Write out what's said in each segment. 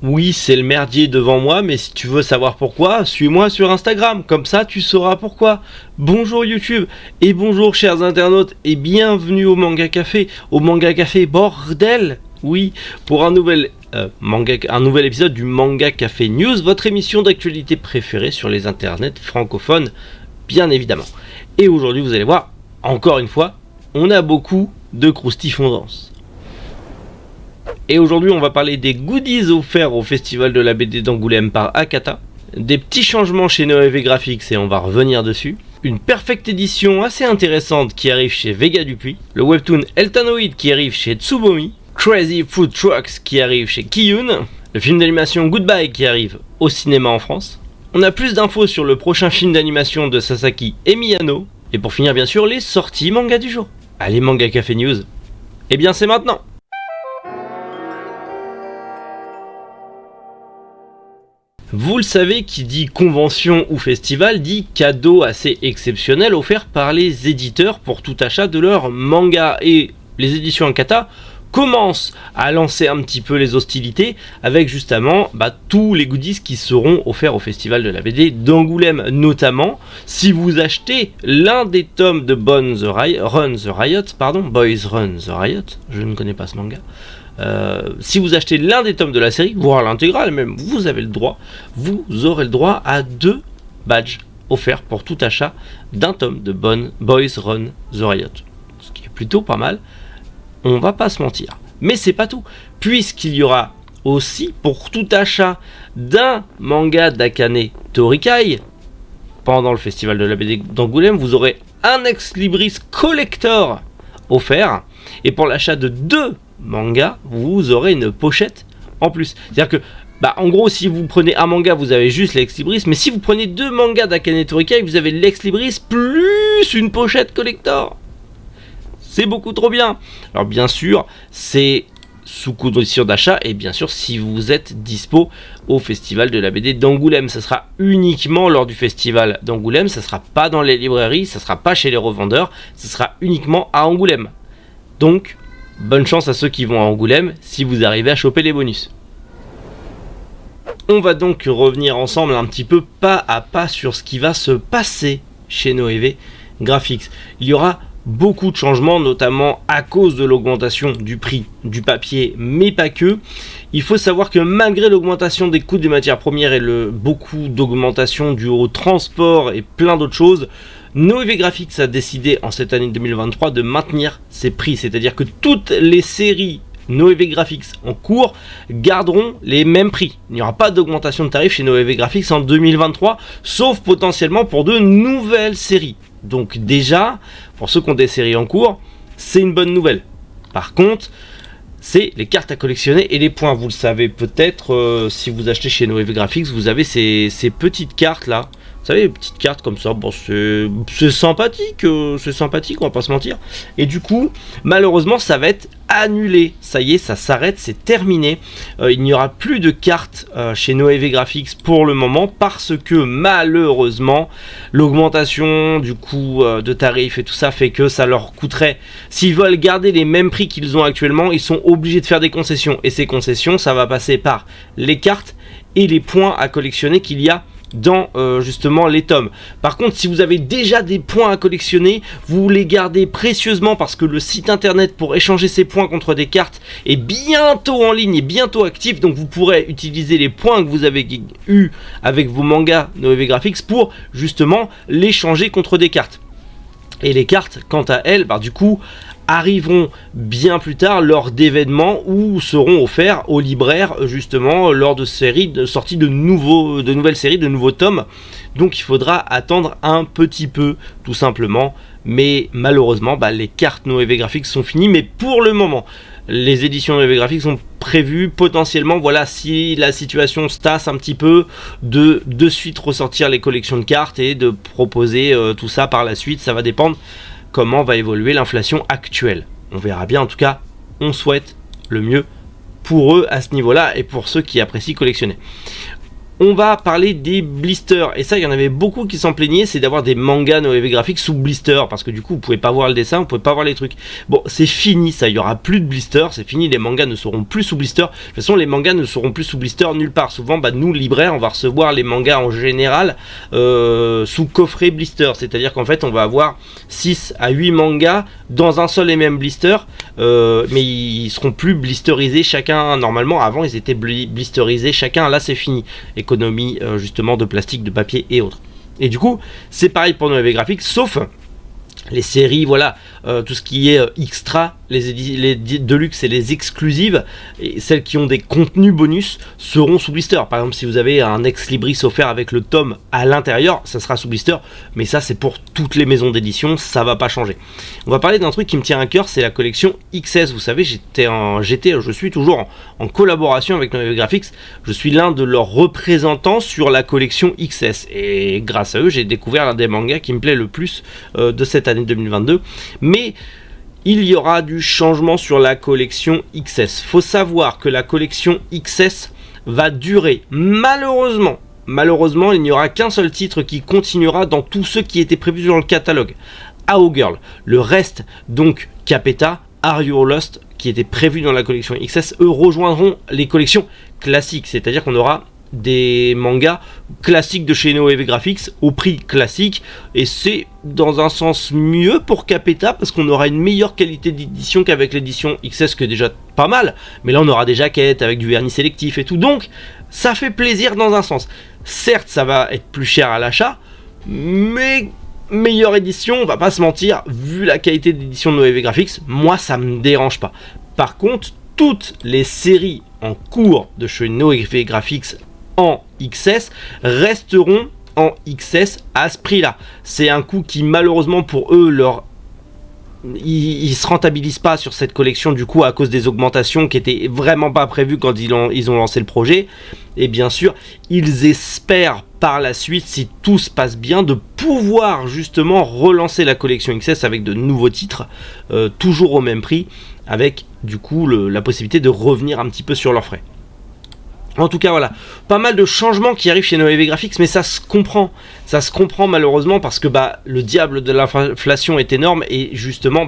Oui, c'est le merdier devant moi, mais si tu veux savoir pourquoi, suis-moi sur Instagram, comme ça tu sauras pourquoi. Bonjour YouTube, et bonjour chers internautes, et bienvenue au Manga Café, bordel. Oui, pour un nouvel épisode du Manga Café News, votre émission d'actualité préférée sur les internets francophones, bien évidemment. Et aujourd'hui, vous allez voir, encore une fois, on a beaucoup de croustifondance. Et aujourd'hui, on va parler des goodies offerts au Festival de la BD d'Angoulême par Akata, des petits changements chez Noévé Graphics et on va revenir dessus, une perfect édition assez intéressante qui arrive chez Vega Dupuis, le webtoon Eltanoid qui arrive chez Tsubomi, Crazy Food Trucks qui arrive chez Kiyun, le film d'animation Goodbye qui arrive au cinéma en France. On a plus d'infos sur le prochain film d'animation de Sasaki et Miyano, et pour finir bien sûr les sorties manga du jour. Allez, Manga Café News, eh bien c'est maintenant. Vous le savez, qui dit convention ou festival dit cadeau assez exceptionnel offert par les éditeurs pour tout achat de leur manga. Et les éditions Akata commencent à lancer un petit peu les hostilités avec justement tous les goodies qui seront offerts au Festival de la BD d'Angoulême. Notamment, si vous achetez l'un des tomes de Boys Run the Riot, je ne connais pas ce manga. Si vous achetez l'un des tomes de la série, voire l'intégrale même, vous aurez le droit à 2 badges offerts pour tout achat d'un tome de Boys Run the Riot. Ce qui est plutôt pas mal, on va pas se mentir. Mais c'est pas tout, puisqu'il y aura aussi pour tout achat d'un manga d'Akane Torikai, pendant le festival de la BD d'Angoulême, vous aurez un ex-libris collector offert, et pour l'achat de 2 manga, vous aurez une pochette en plus. C'est-à-dire que, en gros, si vous prenez un manga, vous avez juste l'ex-libris, mais si vous prenez 2 mangas d'Akane Torikai, vous avez l'ex-libris plus une pochette collector. C'est beaucoup trop bien. Alors bien sûr, c'est sous condition d'achat, et bien sûr, si vous êtes dispo au Festival de la BD d'Angoulême, ça sera uniquement lors du Festival d'Angoulême, ça sera pas dans les librairies, ça sera pas chez les revendeurs, ça sera uniquement à Angoulême. Donc, bonne chance à ceux qui vont à Angoulême si vous arrivez à choper les bonus. On va donc revenir ensemble un petit peu pas à pas sur ce qui va se passer chez Noévé Graphics. Il y aura beaucoup de changements, notamment à cause de l'augmentation du prix du papier, mais pas que. Il faut savoir que malgré l'augmentation des coûts des matières premières et beaucoup d'augmentation due au transport et plein d'autres choses, Noévé Graphics a décidé en cette année 2023 de maintenir ses prix, c'est-à-dire que toutes les séries Noévé Graphics en cours garderont les mêmes prix. Il n'y aura pas d'augmentation de tarifs chez Noévé Graphics en 2023, sauf potentiellement pour de nouvelles séries. Donc déjà, pour ceux qui ont des séries en cours, c'est une bonne nouvelle. Par contre, c'est les cartes à collectionner et les points. Vous le savez peut-être, si vous achetez chez Noévé Graphics, vous avez ces petites cartes là. Vous savez, les petites cartes comme ça, c'est sympathique, on va pas se mentir. Et du coup, malheureusement, ça va être annulé. Ça y est, ça s'arrête, c'est terminé. Il n'y aura plus de cartes chez Noévé Graphics pour le moment parce que malheureusement, l'augmentation du coût de tarifs et tout ça fait que ça leur coûterait. S'ils veulent garder les mêmes prix qu'ils ont actuellement, ils sont obligés de faire des concessions. Et ces concessions, ça va passer par les cartes et les points à collectionner qu'il y a dans justement les tomes. Par contre, si vous avez déjà des points à collectionner, vous les gardez précieusement parce que le site internet pour échanger ces points contre des cartes est bientôt en ligne et bientôt actif, donc vous pourrez utiliser les points que vous avez eu avec vos mangas Noévé Graphics pour justement l'échanger contre des cartes. Et les cartes, quant à elles, du coup, arriveront bien plus tard lors d'événements ou seront offerts aux libraires justement lors de sorties de nouvelles séries, de nouveaux tomes. Donc il faudra attendre un petit peu tout simplement. Mais malheureusement les cartes Noévé Graphics sont finies. Mais pour le moment, les éditions Noévé Graphics sont prévues potentiellement, si la situation se tasse un petit peu, de suite ressortir les collections de cartes et de proposer tout ça par la suite. Ça va dépendre comment va évoluer l'inflation actuelle. On verra bien, en tout cas, on souhaite le mieux pour eux à ce niveau-là et pour ceux qui apprécient collectionner. On va parler des blisters, et ça il y en avait beaucoup qui s'en plaignaient, c'est d'avoir des mangas Noévé Graphics sous blister, parce que du coup vous pouvez pas voir le dessin, vous pouvez pas voir les trucs. Bon, c'est fini ça, il y aura plus de blister, c'est fini, les mangas ne seront plus sous blister. De toute façon les mangas ne seront plus sous blister nulle part. Souvent nous libraires on va recevoir les mangas en général sous coffret blister, c'est-à-dire qu'en fait on va avoir 6 à 8 mangas dans un seul et même blister, mais ils seront plus blisterisés chacun. Normalement avant ils étaient blisterisés chacun, là c'est fini. Économie justement de plastique, de papier et autres. Et du coup c'est pareil pour Noévé Graphics, sauf les séries, voilà, tout ce qui est extra, les deluxe et les exclusives, et celles qui ont des contenus bonus seront sous blister. Par exemple, si vous avez un ex libris offert avec le tome à l'intérieur, ça sera sous blister, mais ça c'est pour toutes les maisons d'édition, ça va pas changer. On va parler d'un truc qui me tient à cœur, c'est la collection XS. Vous savez, je suis toujours en collaboration avec Noévé Graphics, je suis l'un de leurs représentants sur la collection XS, et grâce à eux, j'ai découvert l'un des mangas qui me plaît le plus de cette année 2022, mais il y aura du changement sur la collection XS. Faut savoir que la collection XS va durer, malheureusement, il n'y aura qu'un seul titre qui continuera dans tous ceux qui étaient prévus dans le catalogue, AO Girl. Le reste, donc Capeta, Are You Lost, qui étaient prévus dans la collection XS, eux rejoindront les collections classiques, c'est-à-dire qu'on aura des mangas classiques de chez Noévé Graphics au prix classique, et c'est dans un sens mieux pour Capeta parce qu'on aura une meilleure qualité d'édition qu'avec l'édition XS, qui est déjà pas mal, mais là on aura des jaquettes avec du vernis sélectif et tout, donc ça fait plaisir dans un sens. Certes ça va être plus cher à l'achat, mais meilleure édition, on va pas se mentir, vu la qualité d'édition de Noévé Graphics, moi ça me dérange pas. Par contre, toutes les séries en cours de chez Noévé Graphics en XS resteront en XS à ce prix là. C'est un coût qui malheureusement pour eux ils se rentabilisent pas sur cette collection, du coup à cause des augmentations qui étaient vraiment pas prévues quand ils ont lancé le projet. Et bien sûr ils espèrent par la suite, si tout se passe bien, de pouvoir justement relancer la collection XS avec de nouveaux titres toujours au même prix, avec du coup la possibilité de revenir un petit peu sur leurs frais. En tout cas voilà, pas mal de changements qui arrivent chez Noévé Graphics, mais ça se comprend malheureusement parce que le diable de l'inflation est énorme, et justement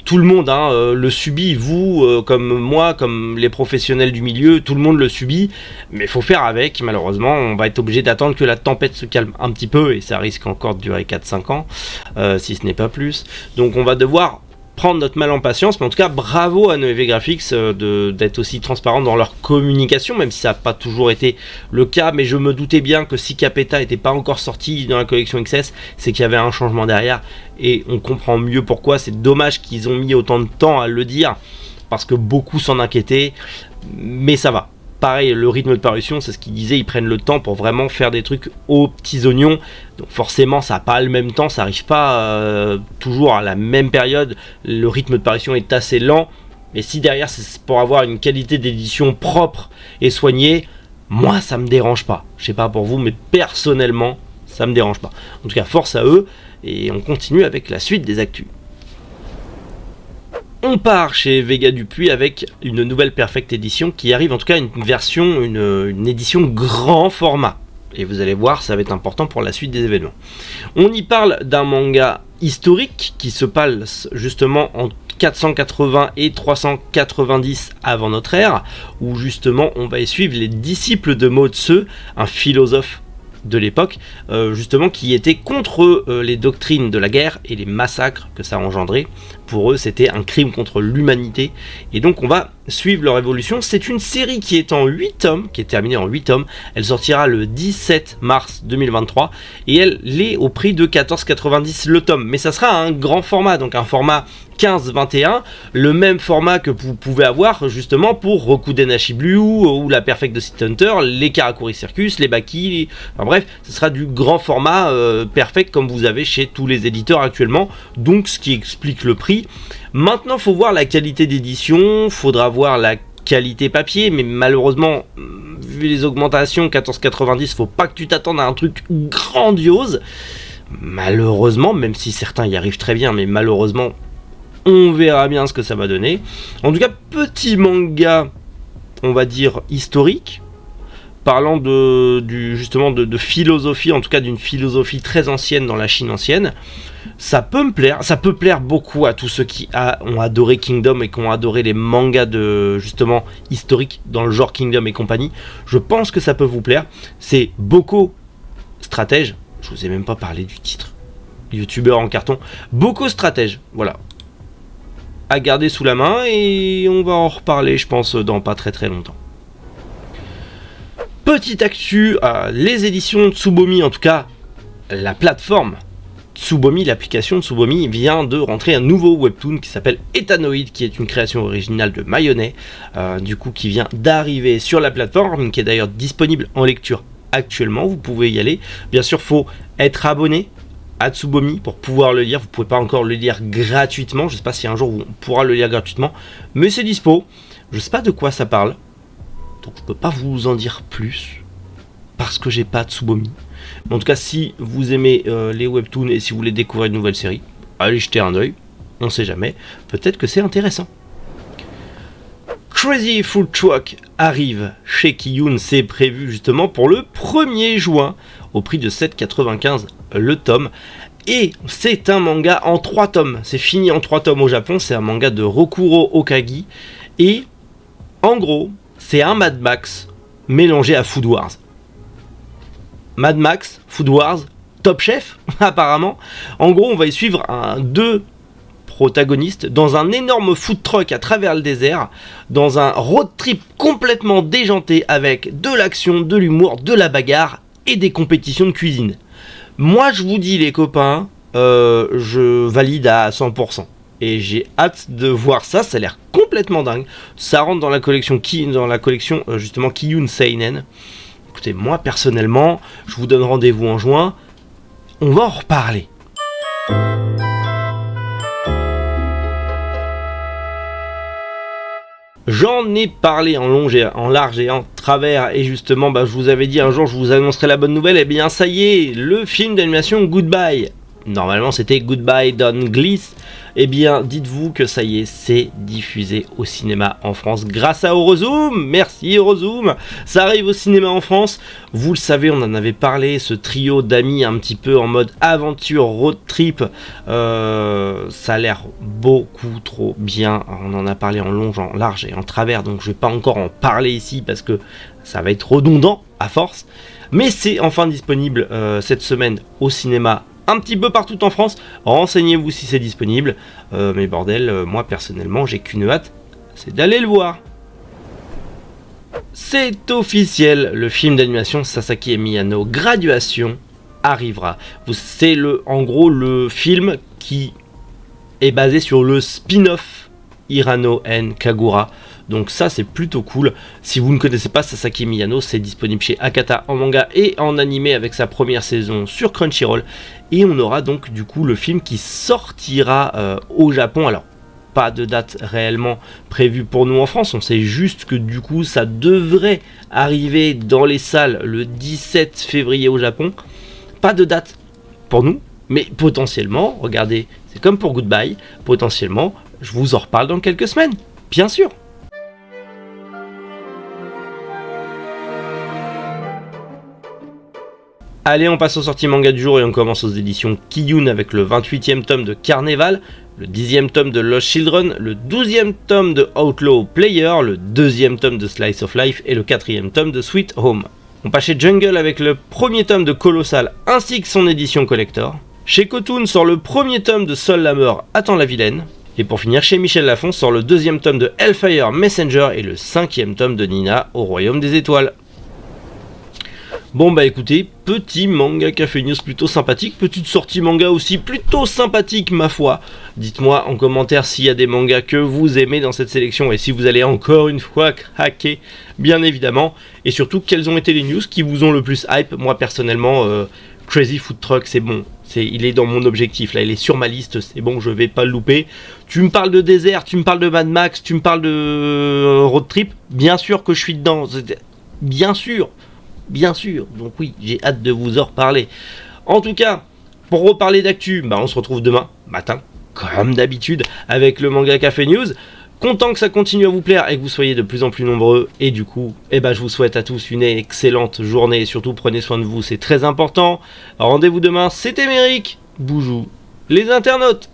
tout le monde le subit, vous comme moi, comme les professionnels du milieu, tout le monde le subit, mais il faut faire avec. Malheureusement on va être obligé d'attendre que la tempête se calme un petit peu, et ça risque encore de durer 4-5 ans, si ce n'est pas plus, donc on va devoir prendre notre mal en patience. Mais en tout cas bravo à Noévé Graphics d'être aussi transparent dans leur communication, même si ça n'a pas toujours été le cas, mais je me doutais bien que si Capeta n'était pas encore sorti dans la collection XS, c'est qu'il y avait un changement derrière, et on comprend mieux pourquoi. C'est dommage qu'ils ont mis autant de temps à le dire, parce que beaucoup s'en inquiétaient, mais ça va. Pareil, le rythme de parution, c'est ce qu'ils disaient, ils prennent le temps pour vraiment faire des trucs aux petits oignons. Donc forcément, ça n'a pas le même temps, ça n'arrive pas toujours à la même période. Le rythme de parution est assez lent. Mais si derrière, c'est pour avoir une qualité d'édition propre et soignée, moi, ça me dérange pas. Je sais pas pour vous, mais personnellement, ça me dérange pas. En tout cas, force à eux. Et on continue avec la suite des actus. On part chez Vega Dupuis avec une nouvelle Perfect Edition qui arrive, en tout cas une version, une édition grand format. Et vous allez voir, ça va être important pour la suite des événements. On y parle d'un manga historique qui se passe justement en 480 et 390 avant notre ère, où justement on va y suivre les disciples de Mao Tse, un philosophe de l'époque, justement qui était contre les doctrines de la guerre et les massacres que ça a engendré. Pour eux c'était un crime contre l'humanité, et donc on va suivre leur évolution. C'est une série qui est en 8 tomes, qui est terminée en 8 tomes. Elle sortira le 17 mars 2023 et elle est au prix de 14,90 le tome, mais ça sera un grand format, donc un format 15-21, le même format que vous pouvez avoir justement pour Rokuden Blue ou la Perfect de City Hunter, les Karakuri Circus, les Baki, enfin bref, ce sera du grand format Perfect comme vous avez chez tous les éditeurs actuellement, donc ce qui explique le prix. Maintenant faut voir la qualité d'édition, faudra voir la qualité papier, mais malheureusement vu les augmentations, 14,90, faut pas que tu t'attendes à un truc grandiose, malheureusement, même si certains y arrivent très bien, mais malheureusement on verra bien ce que ça va donner. En tout cas, petit manga, on va dire historique, parlant justement de philosophie, en tout cas d'une philosophie très ancienne dans la Chine ancienne. Ça peut me plaire, ça peut plaire beaucoup à tous ceux qui ont adoré Kingdom et qui ont adoré les mangas justement historiques dans le genre Kingdom et compagnie. Je pense que ça peut vous plaire. C'est Boko Stratège, je vous ai même pas parlé du titre, youtubeur en carton, Boko Stratège, voilà. À garder sous la main et on va en reparler je pense dans pas très longtemps. Petite actu, les éditions Tsubomi, en tout cas la plateforme Tsubomi, l'application Tsubomi vient de rentrer un nouveau webtoon qui s'appelle Ethanoid, qui est une création originale de Mayonnaise, du coup qui vient d'arriver sur la plateforme, qui est d'ailleurs disponible en lecture actuellement, vous pouvez y aller. Bien sûr, faut être abonné à Tsubomi pour pouvoir le lire, vous pouvez pas encore le lire gratuitement, je sais pas si un jour on pourra le lire gratuitement, mais c'est dispo. Je sais pas de quoi ça parle, donc je peux pas vous en dire plus, parce que j'ai pas Tsubomi. En tout cas, si vous aimez les webtoons et si vous voulez découvrir une nouvelle série, allez jeter un oeil, on sait jamais, peut-être que c'est intéressant. Crazy Food Truck arrive chez Kiyun, c'est prévu justement pour le 1er juin, au prix de 7,95 le tome. Et c'est un manga en 3 tomes, c'est fini en 3 tomes au Japon, c'est un manga de Rokuro Okagi. Et en gros, c'est un Mad Max mélangé à Food Wars. Mad Max, Food Wars, Top Chef, apparemment. En gros, on va y suivre deux protagonistes dans un énorme food truck à travers le désert, dans un road trip complètement déjanté avec de l'action, de l'humour, de la bagarre et des compétitions de cuisine. Moi, je vous dis, les copains, je valide à 100%. Et j'ai hâte de voir ça, ça a l'air complètement dingue. Ça rentre dans la collection, justement Kiyun Seinen. Écoutez, moi personnellement, je vous donne rendez-vous en juin, on va en reparler. J'en ai parlé en long, en large et en travers, et justement, je vous avais dit un jour, je vous annoncerai la bonne nouvelle, et bien ça y est, le film d'animation Goodbye. Normalement c'était Goodbye Don Gliss. Eh bien, dites-vous que ça y est, c'est diffusé au cinéma en France grâce à Eurozoom. Merci Eurozoom. Ça arrive au cinéma en France. Vous le savez, on en avait parlé, ce trio d'amis un petit peu en mode aventure, road trip. Ça a l'air beaucoup trop bien. On en a parlé en long, en large et en travers, donc je vais pas encore en parler ici parce que ça va être redondant à force. Mais c'est enfin disponible cette semaine au cinéma un petit peu partout en France. Renseignez-vous si c'est disponible. Mais bordel, moi personnellement, j'ai qu'une hâte, c'est d'aller le voir. C'est officiel, le film d'animation Sasaki et Miyano Graduation arrivera. C'est en gros le film qui est basé sur le spin-off Hirano and Kagura. Donc ça c'est plutôt cool. Si vous ne connaissez pas Sasaki Miyano, c'est disponible chez Akata en manga et en animé avec sa première saison sur Crunchyroll. Et on aura donc du coup le film qui sortira au Japon. Alors pas de date réellement prévue pour nous en France, on sait juste que du coup ça devrait arriver dans les salles le 17 février au Japon. Pas de date pour nous, mais potentiellement, regardez, c'est comme pour Goodbye, potentiellement je vous en reparle dans quelques semaines, bien sûr. Allez, on passe aux sorties manga du jour et on commence aux éditions Kiyun avec le 28e tome de Carnival, le 10e tome de Lost Children, le 12e tome de Outlaw Player, le 2e tome de Slice of Life et le 4e tome de Sweet Home. On passe chez Jungle avec le premier tome de Colossal ainsi que son édition collector. Chez Kotun sort le premier tome de Sol la mort attend la vilaine. Et pour finir, chez Michel Lafon sort le 2e tome de Hellfire Messenger et le 5e tome de Nina au Royaume des Étoiles. Bon écoutez, petit manga Café News plutôt sympathique, petite sortie manga aussi plutôt sympathique ma foi. Dites-moi en commentaire s'il y a des mangas que vous aimez dans cette sélection et si vous allez encore une fois craquer, bien évidemment. Et surtout, quelles ont été les news qui vous ont le plus hype. Moi personnellement, Crazy Food Truck, c'est bon. Il est dans mon objectif, là il est sur ma liste, c'est bon, je vais pas le louper. Tu me parles de désert, tu me parles de Mad Max, tu me parles de road trip, bien sûr que je suis dedans, bien sûr, donc oui, j'ai hâte de vous en reparler. En tout cas, pour reparler d'actu, on se retrouve demain matin, comme d'habitude, avec le manga Café News. Content que ça continue à vous plaire et que vous soyez de plus en plus nombreux. Et du coup, je vous souhaite à tous une excellente journée. Et surtout, prenez soin de vous, c'est très important. Rendez-vous demain, c'était Méric. Boujou, les internautes.